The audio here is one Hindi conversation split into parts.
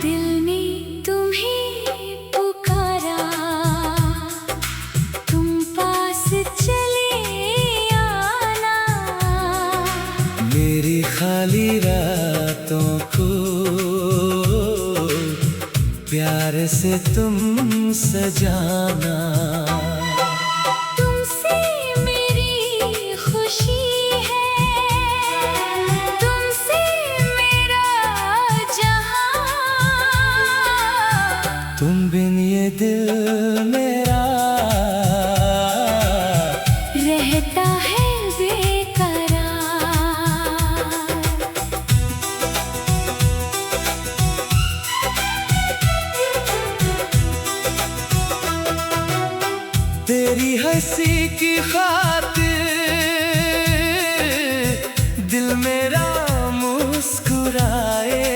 दिल ने तुम्हें पुकारा, तुम पास चले आना। मेरी खाली रातों को प्यार से तुम सजाना। तुमसे मेरी खुशी है, तुमसे मेरा जहां। तुम बिन ये दिल मेरा रहता है बेकरार। तेरी हंसी की खातिर दिल मेरा मुस्कुराए।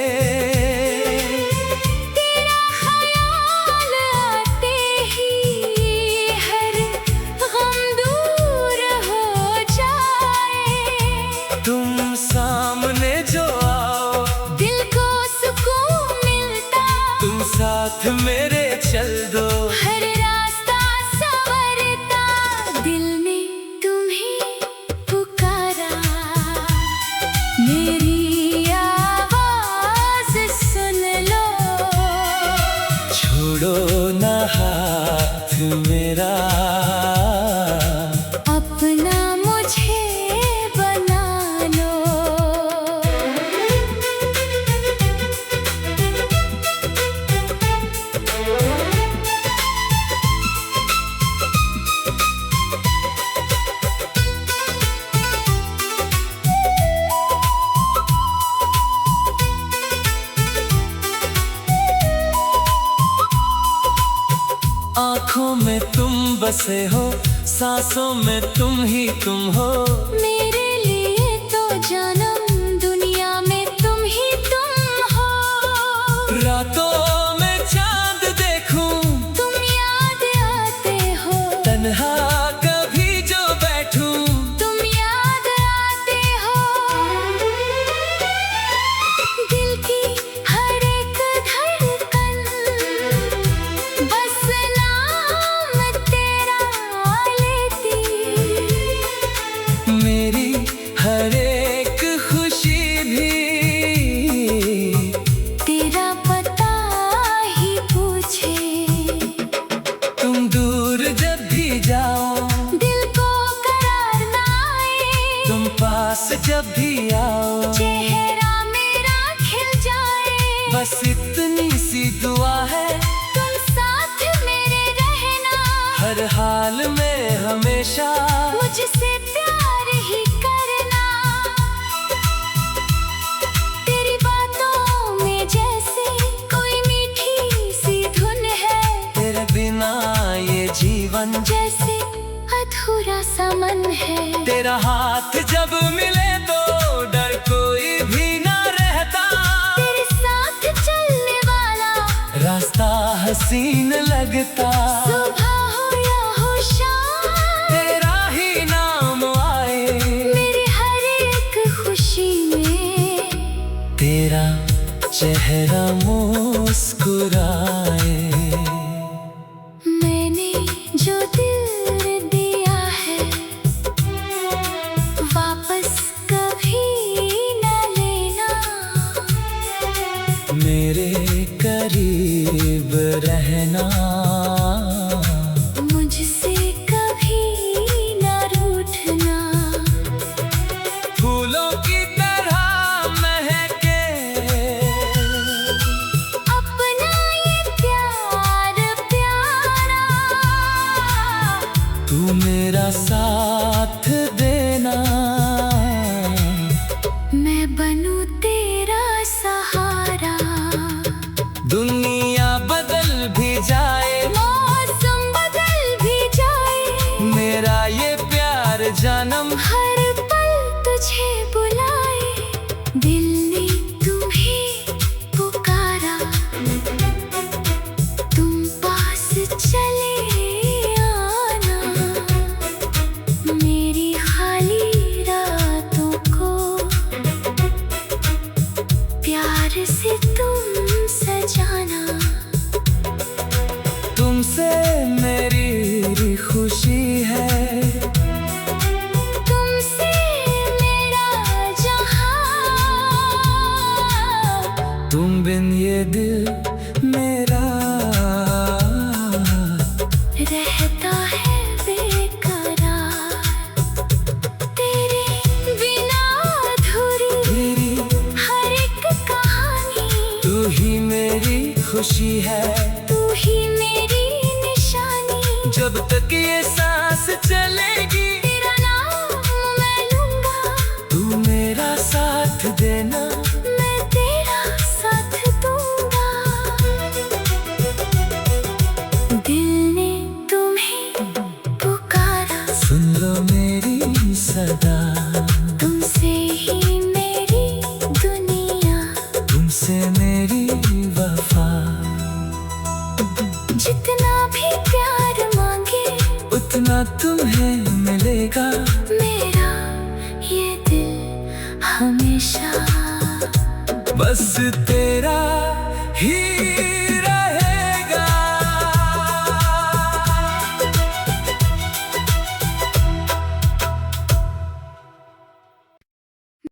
तेरा ख्याल आते ही हर गम दूर हो जाए। तुम सामने जो आओ दिल को सुकून मिलता, तुम साथ मेरे चल दो। हर रास्ता संवरता। दिल ने तुम्हें पुकारा, मेरी आवाज सुन लो। छोड़ो ना हाथ मेरा, अपना मुझे बना लो। आँखों में तुम बसे हो, सांसों में तुम ही तुम हो। मेरे लिए तो जन्म दुनिया में तुम ही तुम हो। रातों में चांद देखूं, तुम याद आते हो। तन्हा कभी जो बैठूं, तुम याद आते हो। दिल की हर एक धड़कन बस नाम तेरा लेती। मेरी हर एक खुशी भी तेरा पता ही पूछे। तुम दूर जब भी जाओ, दिल को करार ना आए। तुम पास जब भी आओ, चेहरा मेरा खिल जाए। बस इतनी सी दुआ है, तुम साथ मेरे रहना। हर हाल में हमेशा मुझसे प्यार ही करना। तेरी बातों में जैसे कोई मीठी सी धुन है। तेरे बिना ये जीवन, जैसे अधूरा सा मन है। तेरा हाथ जब मिले तो डर कोई भी ना रहता। तेरे साथ चलने वाला रास्ता हसीन लगता। सुबह हो या हो शाम, तेरा ही नाम आए, मेरी हर एक खुशी में। तेरा चेहरा मुस्कुराए। मैंने जो दिल दिया है वापस कभी न लेना। मेरे करीब रहना, मुझसे कभी न रूठना। फूलों की तरह महके अपना ये प्यार प्यारा। तू मेरा साथ देना, मैं बनूं तेरा सहारा। दुनिया बदल भी जाए बिन ये दिल मेरा रहता है बेकरार। तेरे बिना अधूरी तेरी हर एक कहानी। तू ही मेरी खुशी है, तू ही मेरी निशानी। जब तक ये सांस चलेगी तेरा नाम मैं लूंगा। तू मेरा साथ देना, मैं तेरा साथ दूंगा। दिल ने तुम्हें पुकारा, सुन लो मेरी सदा। तुमसे ही मेरी दुनिया। तुमसे मेरी वफा, जितना भी प्यार मांगे उतना तुम्हें मिलेगा। मेरा ये दिल हमेशा बस तेरा ही